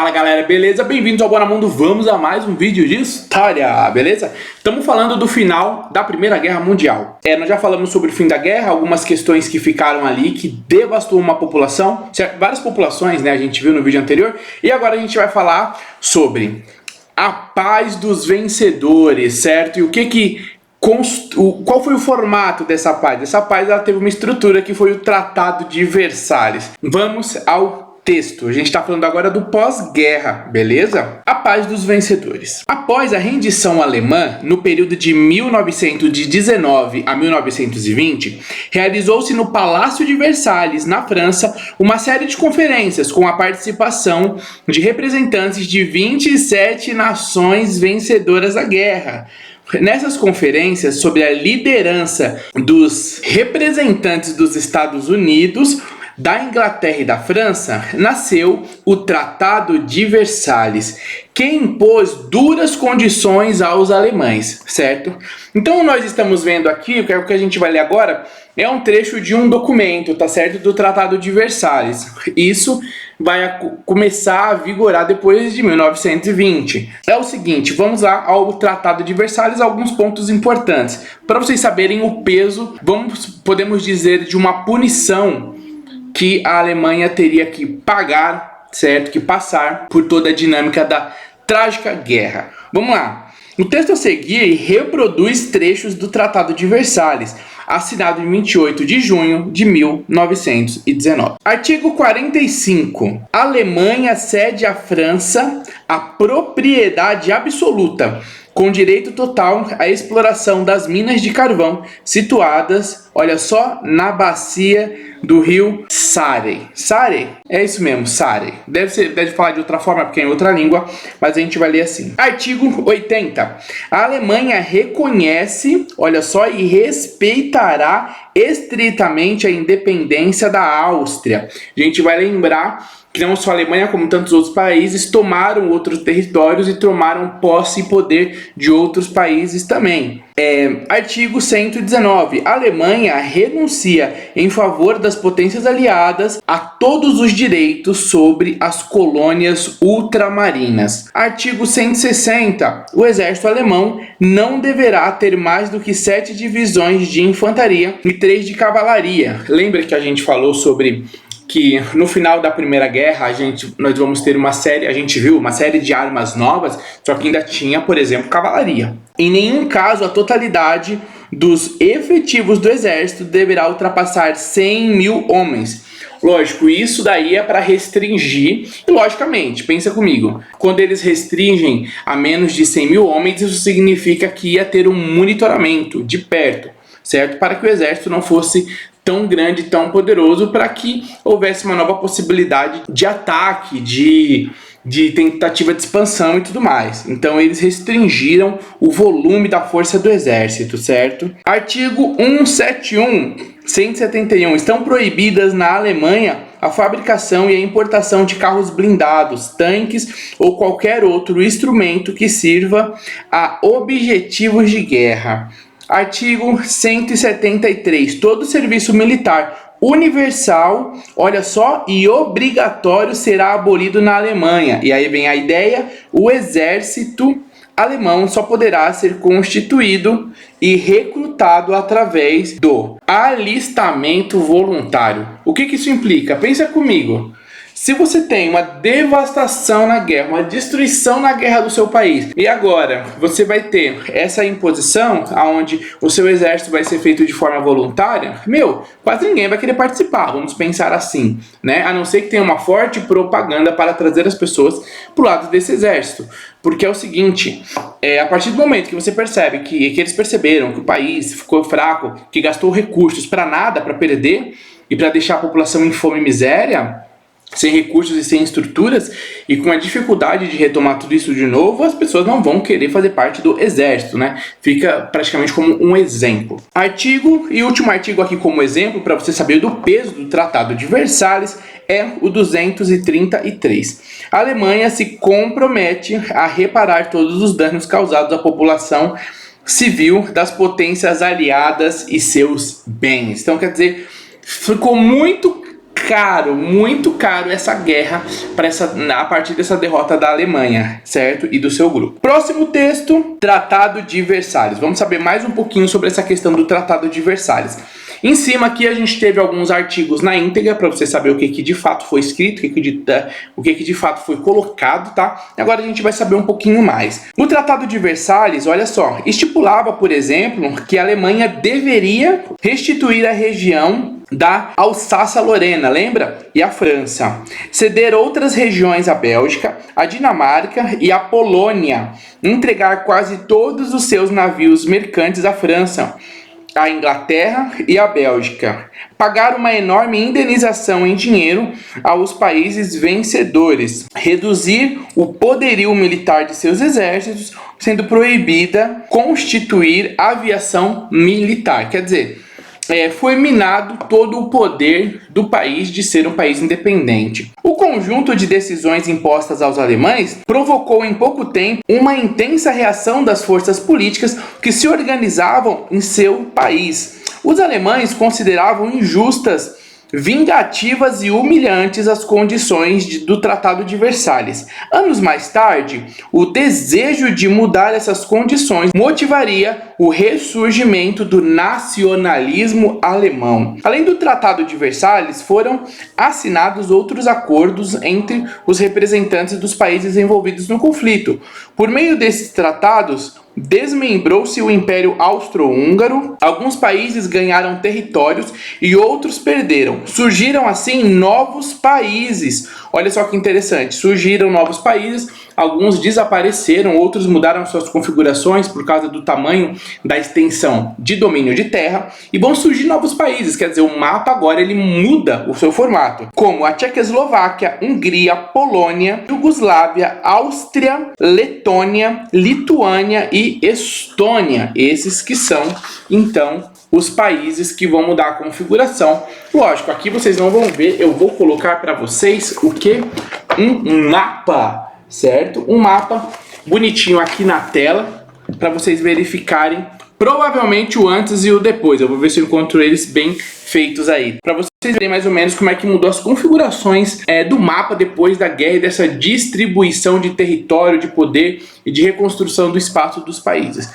Fala galera, beleza? Bem-vindos ao Bora Mundo, vamos a mais um vídeo de história, beleza? Estamos falando do final da Primeira Guerra Mundial. Nós já falamos sobre o fim da guerra, algumas questões que ficaram ali, que devastou uma população, várias populações, né, a gente viu no vídeo anterior, e agora a gente vai falar sobre a paz dos vencedores, certo? E qual foi o formato dessa paz? Essa paz ela teve uma estrutura que foi o Tratado de Versalhes. Vamos ao texto. A gente está falando agora do pós-guerra, beleza? A paz dos vencedores. Após a rendição alemã, no período de 1919 a 1920, realizou-se no Palácio de Versalhes, na França, uma série de conferências com a participação de representantes de 27 nações vencedoras da guerra. Nessas conferências, sob a liderança dos representantes dos Estados Unidos, da Inglaterra e da França, nasceu o Tratado de Versalhes, que impôs duras condições aos alemães, certo? Então nós estamos vendo aqui, o que a gente vai ler agora é um trecho de um documento, tá certo? Do Tratado de Versalhes. Isso vai começar a vigorar depois de 1920. É o seguinte, vamos lá ao Tratado de Versalhes, alguns pontos importantes. Para vocês saberem o peso, podemos dizer, de uma punição que a Alemanha teria que pagar, certo? Que passar por toda a dinâmica da trágica guerra. Vamos lá. O texto a seguir reproduz trechos do Tratado de Versalhes, assinado em 28 de junho de 1919. Artigo 45. A Alemanha cede à França a propriedade absoluta, com direito total à exploração das minas de carvão situadas, olha só, na bacia do rio Sare. Sare? É isso mesmo, Sare. Deve falar de outra forma porque é em outra língua, mas a gente vai ler assim. Artigo 80. A Alemanha reconhece, olha só, e respeitará estritamente a independência da Áustria. A gente vai lembrar que não só a Alemanha, como tantos outros países, tomaram outros territórios e tomaram posse e poder de outros países também. Artigo 119. A Alemanha renuncia em favor das potências aliadas a todos os direitos sobre as colônias ultramarinas. Artigo 160. O exército alemão não deverá ter mais do que 7 divisões de infantaria e 3 de cavalaria. Lembra que a gente falou sobre que no final da Primeira Guerra nós vamos ter uma série, a gente viu uma série de armas novas, só que ainda tinha, por exemplo, cavalaria. Em nenhum caso a totalidade dos efetivos do exército deverá ultrapassar 100 mil homens. Lógico, isso daí é para restringir, e logicamente, pensa comigo, quando eles restringem a menos de 100 mil homens, isso significa que ia ter um monitoramento de perto, certo? Para que o exército não fosse tão grande, tão poderoso, para que houvesse uma nova possibilidade de ataque, de tentativa de expansão e tudo mais. Então eles restringiram o volume da força do exército, certo? Artigo 171. Estão proibidas na Alemanha a fabricação e a importação de carros blindados, tanques ou qualquer outro instrumento que sirva a objetivos de guerra. Artigo 173. Todo serviço militar universal, olha só, e obrigatório será abolido na Alemanha. E aí vem a ideia, o exército alemão só poderá ser constituído e recrutado através do alistamento voluntário. O que isso implica? Pensa comigo. Se você tem uma devastação na guerra, uma destruição na guerra do seu país, e agora você vai ter essa imposição, onde o seu exército vai ser feito de forma voluntária, quase ninguém vai querer participar, vamos pensar assim, né? A não ser que tenha uma forte propaganda para trazer as pessoas para o lado desse exército. Porque é o seguinte, a partir do momento que você percebe que eles perceberam que o país ficou fraco, que gastou recursos para nada, para perder, e para deixar a população em fome e miséria, sem recursos e sem estruturas, e com a dificuldade de retomar tudo isso de novo, as pessoas não vão querer fazer parte do exército, né? Fica praticamente como um exemplo. Último artigo aqui como exemplo, para você saber do peso do Tratado de Versalhes, é o 233. A Alemanha se compromete a reparar todos os danos causados à população civil das potências aliadas e seus bens. Então, quer dizer, ficou muito muito caro essa guerra a partir dessa derrota da Alemanha, certo? E do seu grupo. Próximo texto, Tratado de Versalhes. Vamos saber mais um pouquinho sobre essa questão do Tratado de Versalhes. Em cima aqui a gente teve alguns artigos na íntegra para você saber o que de fato foi escrito, o que de fato foi colocado, tá? E agora a gente vai saber um pouquinho mais. O Tratado de Versalhes, olha só, estipulava, por exemplo, que a Alemanha deveria restituir a região da Alsácia-Lorena, lembra? E a França. Ceder outras regiões à Bélgica, à Dinamarca e à Polônia. Entregar quase todos os seus navios mercantes à França, a Inglaterra e a Bélgica, pagar uma enorme indenização em dinheiro aos países vencedores, reduzir o poderio militar de seus exércitos, sendo proibida constituir aviação militar. Quer dizer, foi minado todo o poder do país de ser um país independente. O conjunto de decisões impostas aos alemães provocou em pouco tempo uma intensa reação das forças políticas que se organizavam em seu país. Os alemães consideravam injustas, vingativas e humilhantes as condições do Tratado de Versalhes. Anos mais tarde, o desejo de mudar essas condições motivaria o ressurgimento do nacionalismo alemão. Além do Tratado de Versalhes, foram assinados outros acordos entre os representantes dos países envolvidos no conflito. Por meio desses tratados, desmembrou-se o Império Austro-Húngaro, alguns países ganharam territórios e outros perderam. Surgiram assim novos países. Olha só que interessante, surgiram novos países, alguns desapareceram, outros mudaram suas configurações por causa do tamanho da extensão de domínio de terra, e vão surgir novos países, quer dizer, o mapa agora ele muda o seu formato, como a Tchecoslováquia, Hungria, Polônia, Iugoslávia, Áustria, Letônia, Lituânia e Estônia. Esses que são, então, os países que vão mudar a configuração. Lógico, aqui vocês não vão ver, eu vou colocar para vocês o que? Um mapa, certo? Um mapa bonitinho aqui na tela para vocês verificarem provavelmente o antes e o depois. Eu vou ver se eu encontro eles bem feitos aí, para vocês verem mais ou menos como é que mudou as configurações do mapa depois da guerra e dessa distribuição de território, de poder e de reconstrução do espaço dos países.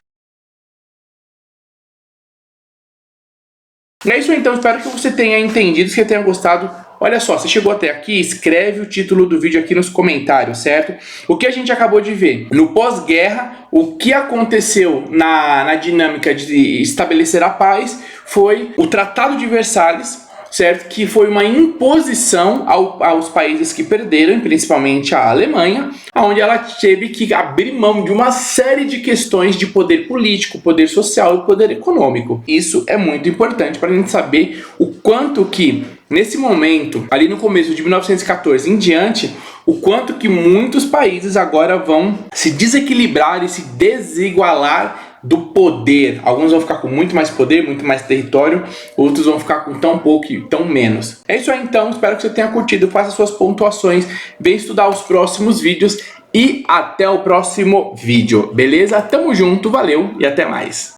É isso então, espero que você tenha entendido, que você tenha gostado. Olha só, você chegou até aqui, escreve o título do vídeo aqui nos comentários, certo? O que a gente acabou de ver? No pós-guerra, o que aconteceu na dinâmica de estabelecer a paz foi o Tratado de Versalhes, certo? Que foi uma imposição aos países que perderam, principalmente a Alemanha, onde ela teve que abrir mão de uma série de questões de poder político, poder social e poder econômico. Isso é muito importante para a gente saber o quanto que, nesse momento, ali no começo de 1914 em diante, o quanto que muitos países agora vão se desequilibrar e se desigualar do poder. Alguns vão ficar com muito mais poder, muito mais território, outros vão ficar com tão pouco e tão menos. É isso aí então, espero que você tenha curtido, faça suas pontuações, vem estudar os próximos vídeos e até o próximo vídeo, beleza? Tamo junto, valeu e até mais!